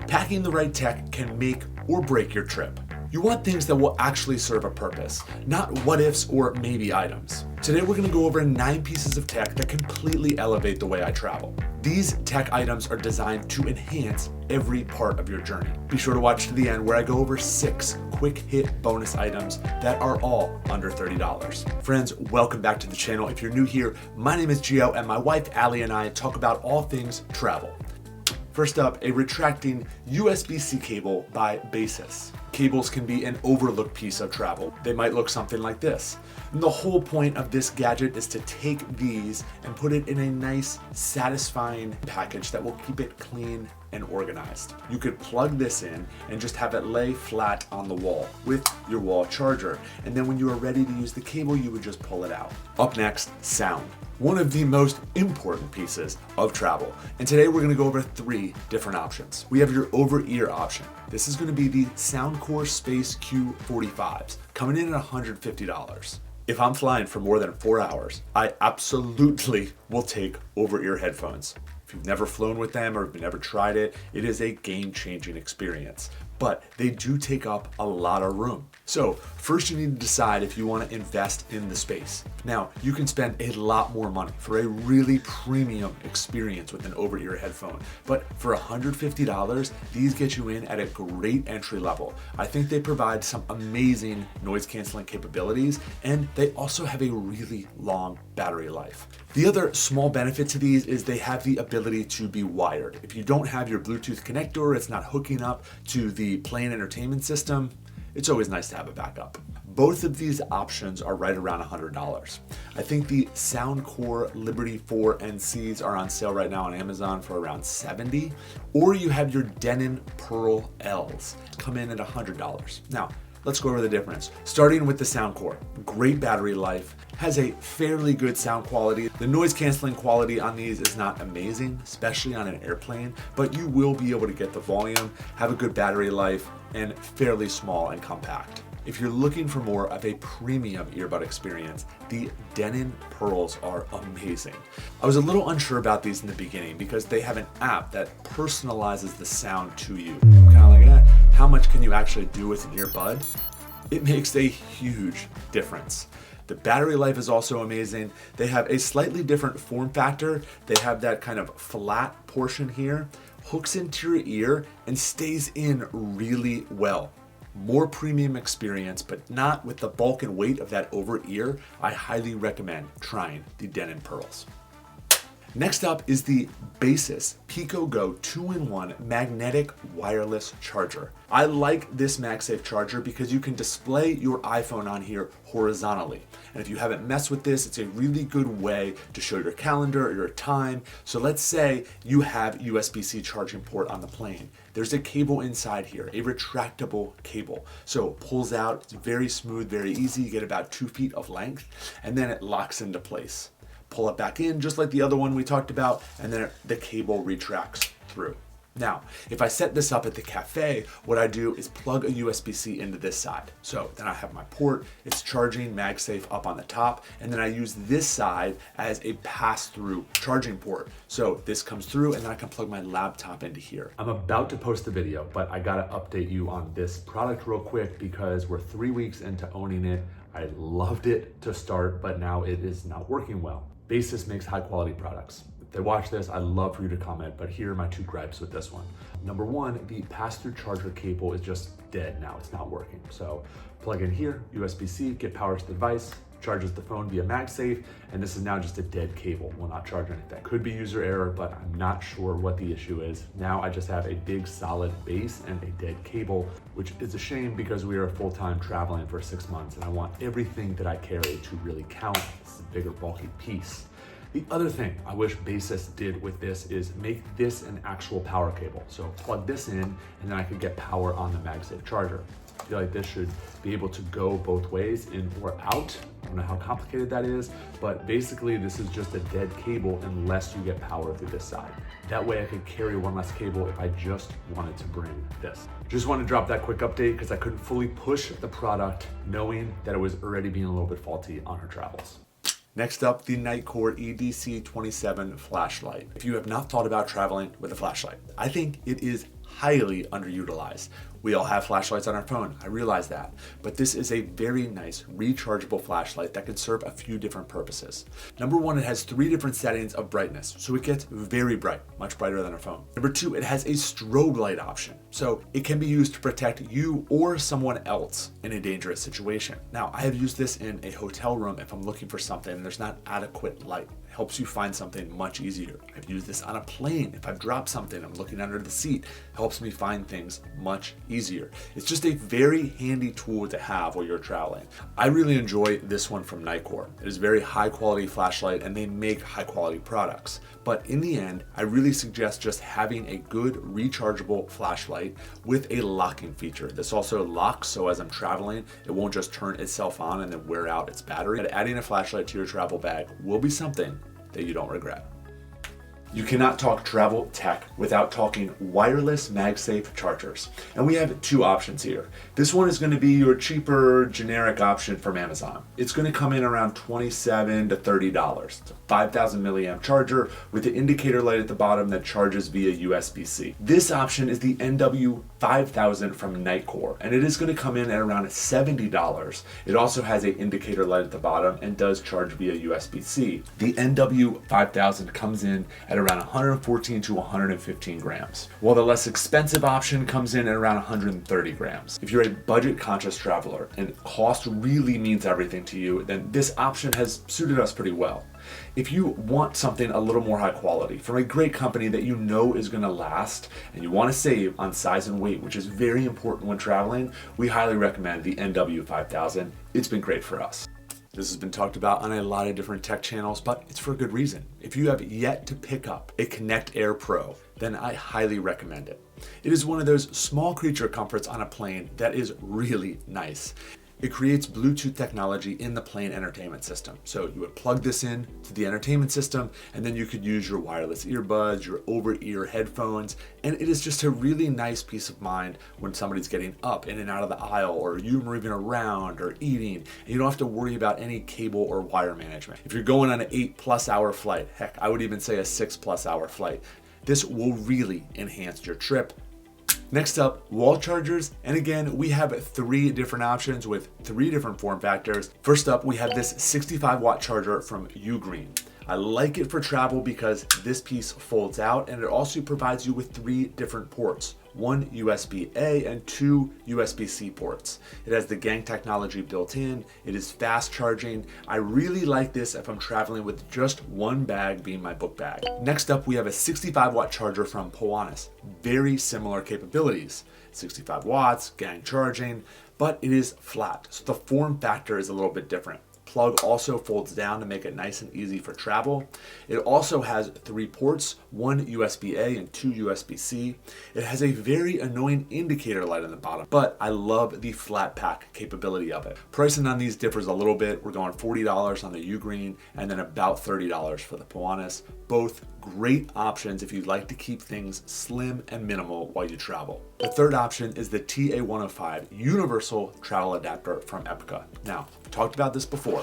Packing the right tech can make or break your trip. You want things that will actually serve a purpose, not what ifs or maybe items. Today we're going to go over 9 pieces of tech that completely elevate the way I travel. These tech items are designed to enhance every part of your journey. Be sure to watch to the end where I go over 6 quick hit bonus items that are all under $30. Friends, welcome back to the channel. If you're new here, my name is Gio and my wife Allie and I talk about all things travel. First up, a retracting USBC cable by Baseus. Cables can be an overlooked piece of travel. They might look something like this. And the whole point of this gadget is to take these and put it in a nice, satisfying package that will keep it clean and organized. You could plug this in and just have it lay flat on the wall with your wall charger. And then when you are ready to use the cable, you would just pull it out. Up next, sound. One of the most important pieces of travel. And today we're gonna go over 3 different options. We have your over-ear option. This is gonna be the Soundcore Space Q45s, coming in at $150. If I'm flying for more than 4 hours, I absolutely will take over-ear headphones. If you've never flown with them or have never tried it, it is a game-changing experience. But they do take up a lot of room. So first you need to decide if you want to invest in the space. Now, you can spend a lot more money for a really premium experience with an over-ear headphone, but for $150, these get you in at a great entry level. I think they provide some amazing noise canceling capabilities, and they also have a really long battery life. The other small benefit to these is they have the ability to be wired. If you don't have your Bluetooth connector, it's not hooking up to the plane entertainment system, it's always nice to have a backup. Both of these options are right around $100. I think the Soundcore Liberty 4 NCs are on sale right now on Amazon for around $70, or you have your Denon Pearl Ls come in at $100. Now, let's go over the difference. Starting with the Soundcore, great battery life, has a fairly good sound quality. The noise canceling quality on these is not amazing, especially on an airplane, but you will be able to get the volume, have a good battery life, and fairly small and compact. If you're looking for more of a premium earbud experience, the Denon Pearls are amazing. I was a little unsure about these in the beginning because they have an app that personalizes the sound to you. Kind of like, how much can you actually do with an earbud? It makes a huge difference. The battery life is also amazing. They have a slightly different form factor. They have that kind of flat portion here, hooks into your ear and stays in really well. More premium experience, but not with the bulk and weight of that over ear. I highly recommend trying the Denon Pearls. Next up is the Baseus PicoGo 2-in-1 magnetic wireless charger. I like this MagSafe charger because you can display your iPhone on here horizontally. And if you haven't messed with this, it's a really good way to show your calendar or your time. So let's say you have USB-C charging port on the plane. There's a cable inside here, a retractable cable. So it pulls out, it's very smooth, very easy. You get about 2 feet of length, and then it locks into place. Pull it back in just like the other one we talked about, and then the cable retracts through. Now, if I set this up at the cafe, what I do is plug a USB-C into this side. So then I have my port, it's charging MagSafe up on the top, and then I use this side as a pass-through charging port. So this comes through and then I can plug my laptop into here. I'm about to post the video, but I gotta update you on this product real quick because we're 3 weeks into owning it. I loved it to start, but now it is not working well. Baseus makes high quality products. If they watch this, I'd love for you to comment, but here are my 2 gripes with this one. Number 1, the pass-through charger cable is just dead now, it's not working. So plug in here, USB-C, get power to the device, charges the phone via MagSafe, and this is now just a dead cable, will not charge anything. Could be user error, but I'm not sure what the issue is. Now I just have a big solid base and a dead cable, which is a shame because we are full-time traveling for 6 months and I want everything that I carry to really count. This is a bigger, bulky piece. The other thing I wish Baseus did with this is make this an actual power cable. So plug this in and then I could get power on the MagSafe charger. I feel like this should be able to go both ways, in or out. I don't know how complicated that is, but basically this is just a dead cable unless you get power through this side. That way I could carry one less cable if I just wanted to bring this. Just want to drop that quick update because I couldn't fully push the product knowing that it was already being a little bit faulty on our travels. Next up, the Nitecore EDC27 flashlight. If you have not thought about traveling with a flashlight, I think it is highly underutilized. We all have flashlights on our phone, I realize that, but this is a very nice rechargeable flashlight that can serve a few different purposes. Number one, it has 3 different settings of brightness, so it gets very bright, much brighter than a phone. Number 2, it has a strobe light option, so it can be used to protect you or someone else in a dangerous situation. Now, I have used this in a hotel room if I'm looking for something and there's not adequate light. It helps you find something much easier. I've used this on a plane. If I've dropped something, I'm looking under the seat. It helps me find things much easier. It's just a very handy tool to have while you're traveling. I really enjoy this one from Nitecore. It is a very high quality flashlight and they make high quality products. But in the end, I really suggest just having a good rechargeable flashlight with a locking feature. This also locks, so as I'm traveling, it won't just turn itself on and then wear out its battery. But adding a flashlight to your travel bag will be something that you don't regret. You cannot talk travel tech without talking wireless MagSafe chargers. And we have 2 options here. This one is going to be your cheaper generic option from Amazon. It's going to come in around $27 to $30. It's a 5,000 milliamp charger with the indicator light at the bottom that charges via USB-C. This option is the NW5000 from Nitecore, and it is going to come in at around $70. It also has an indicator light at the bottom and does charge via USB-C. The NW5000 comes in at around 114 to 115 grams, while the less expensive option comes in at around 130 grams. If you're a budget conscious traveler and cost really means everything to you, then this option has suited us pretty well. If you want something a little more high quality from a great company that you know is going to last and you want to save on size and weight, which is very important when traveling, we highly recommend the NW5000. It's been great for us. This has been talked about on a lot of different tech channels, but it's for a good reason. If you have yet to pick up a Connect Air Pro, then I highly recommend it. It is one of those small creature comforts on a plane that is really nice. It creates Bluetooth technology in the plane entertainment system. So you would plug this in to the entertainment system, and then you could use your wireless earbuds, your over-ear headphones, and it is just a really nice peace of mind when somebody's getting up in and out of the aisle, or you're moving around or eating, and you don't have to worry about any cable or wire management. If you're going on an 8+ hour flight, heck, I would even say a 6+ hour flight, this will really enhance your trip. Next up, wall chargers, and again, we have 3 different options with 3 different form factors. First up, we have this 65-watt charger from Ugreen. I like it for travel because this piece folds out and it also provides you with 3 different ports. 1 USB-A and 2 USB-C ports. It has the gang technology built in. It is fast charging. I really like this if I'm traveling with just one bag being my book bag. Next up, we have a 65-watt charger from Baseus. Very similar capabilities. 65 watts, gang charging, but it is flat. So the form factor is a little bit different. Plug also folds down to make it nice and easy for travel. It also has 3 ports, 1 USB-A and 2 USB-C. It has a very annoying indicator light on the bottom, but I love the flat pack capability of it. Pricing on these differs a little bit. We're going $40 on the Ugreen and then about $30 for the Baseus. Both great options if you'd like to keep things slim and minimal while you travel. The third option is the TA105 Universal Travel Adapter from Epica. Now, I've talked about this before.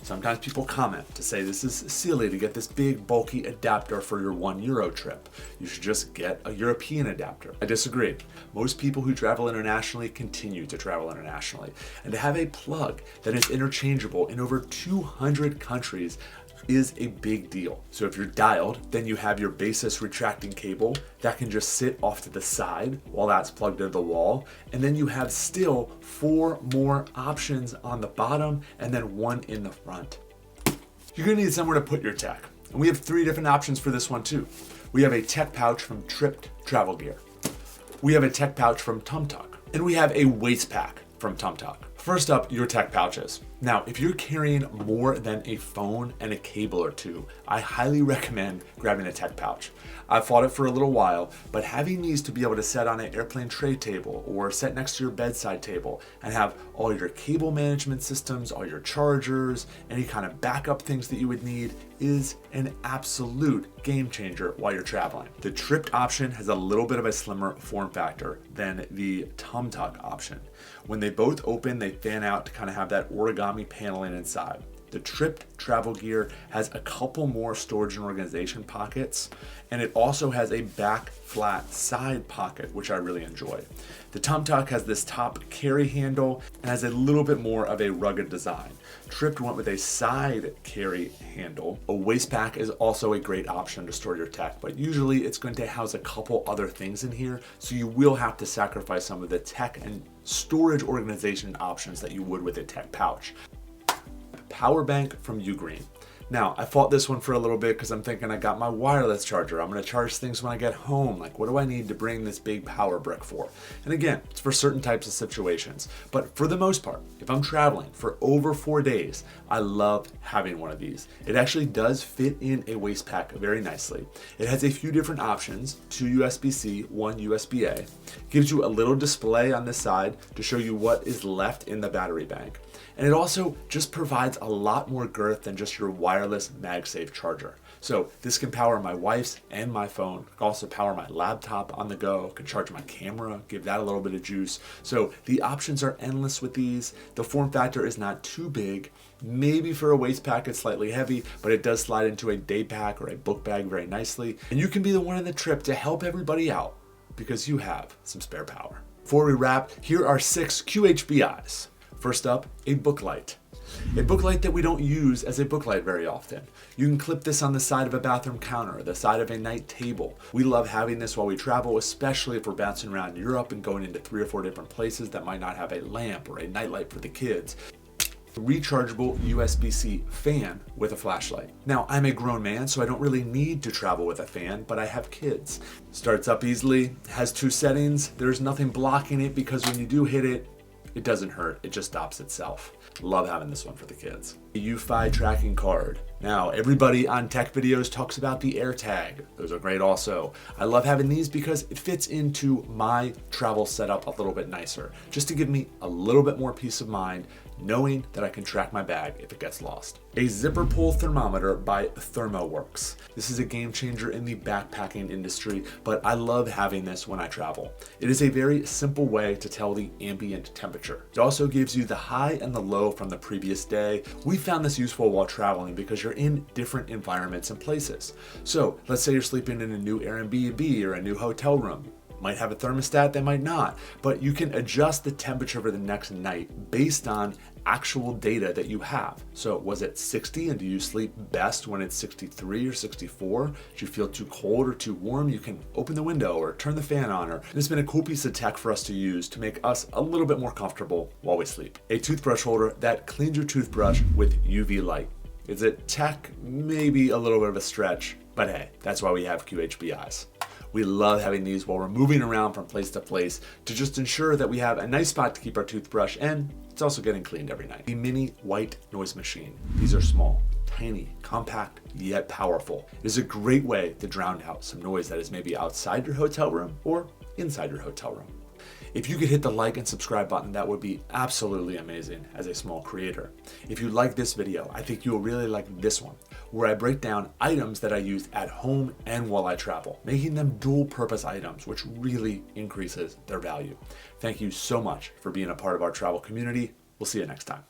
Sometimes people comment to say this is silly to get this big bulky adapter for your €1 trip. You should just get a European adapter. I disagree. Most people who travel internationally continue to travel internationally. And to have a plug that is interchangeable in over 200 countries is a big deal. So if you're dialed, then you have your Baseus retracting cable that can just sit off to the side while that's plugged into the wall. And then you have still 4 more options on the bottom and then 1 in the front. You're gonna need somewhere to put your tech. And we have 3 different options for this one too. We have a tech pouch from Tripped Travel Gear. We have a tech pouch from TumTuck. And we have a waist pack from TumTuck. First up, your tech pouches. Now, if you're carrying more than a phone and a cable or 2, I highly recommend grabbing a tech pouch. I've fought it for a little while, but having these to be able to set on an airplane tray table or set next to your bedside table and have all your cable management systems, all your chargers, any kind of backup things that you would need is an absolute game changer while you're traveling. The Tripped option has a little bit of a slimmer form factor than the TumTuck option. When they both open, they fan out to kind of have that origami paneling inside. The Tripped travel gear has a couple more storage and organization pockets, and it also has a back flat side pocket, which I really enjoy. The Tumtuck has this top carry handle and has a little bit more of a rugged design. Tripped went with a side carry handle. A waist pack is also a great option to store your tech, but usually it's going to house a couple other things in here, so you will have to sacrifice some of the tech and storage organization options that you would with a tech pouch. Power bank from Ugreen. Now, I fought this one for a little bit because I'm thinking I got my wireless charger. I'm going to charge things when I get home. Like, what do I need to bring this big power brick for? And again, it's for certain types of situations. But for the most part, if I'm traveling for over 4 days, I love having one of these. It actually does fit in a waist pack very nicely. It has a few different options, 2 USB-C, 1 USB-A. Gives you a little display on this side to show you what is left in the battery bank. And it also just provides a lot more girth than just your wireless MagSafe charger. So this can power my wife's and my phone. It can also power my laptop on the go. It can charge my camera, give that a little bit of juice. So the options are endless with these. The form factor is not too big. Maybe for a waist pack it's slightly heavy, but it does slide into a day pack or a book bag very nicely. And you can be the one in the trip to help everybody out because you have some spare power. Before we wrap, here are 6 QHBIs. First up, a book light. A book light that we don't use as a book light very often. You can clip this on the side of a bathroom counter or the side of a night table. We love having this while we travel, especially if we're bouncing around Europe and going into 3 or 4 different places that might not have a lamp or a nightlight for the kids. A rechargeable USB-C fan with a flashlight. Now, I'm a grown man, so I don't really need to travel with a fan, but I have kids. Starts up easily, has 2 settings. There's nothing blocking it because when you do hit it, it doesn't hurt, it just stops itself. Love having this one for the kids. A UFI tracking card. Now, everybody on tech videos talks about the AirTag. Those are great also. I love having these because it fits into my travel setup a little bit nicer, just to give me a little bit more peace of mind knowing that I can track my bag if it gets lost. A zipper pull thermometer by Thermoworks. This is a game changer in the backpacking industry, but I love having this when I travel. It is a very simple way to tell the ambient temperature. It also gives you the high and the low from the previous day. We found this useful while traveling because you're in different environments and places. So let's say you're sleeping in a new Airbnb or a new hotel room. Might have a thermostat, they might not, but you can adjust the temperature for the next night based on actual data that you have. So was it 60 and do you sleep best when it's 63 or 64? Do you feel too cold or too warm? You can open the window or turn the fan on. And it's been a cool piece of tech for us to use to make us a little bit more comfortable while we sleep. A toothbrush holder that cleans your toothbrush with UV light. Is it tech? Maybe a little bit of a stretch, but hey, that's why we have QHBIs. We love having these while we're moving around from place to place to just ensure that we have a nice spot to keep our toothbrush and it's also getting cleaned every night. The mini white noise machine. These are small, tiny, compact, yet powerful. It is a great way to drown out some noise that is maybe outside your hotel room or inside your hotel room. If you could hit the like and subscribe button, that would be absolutely amazing as a small creator. If you like this video, I think you'll really like this one, where I break down items that I use at home and while I travel, making them dual purpose items, which really increases their value. Thank you so much for being a part of our travel community. We'll see you next time.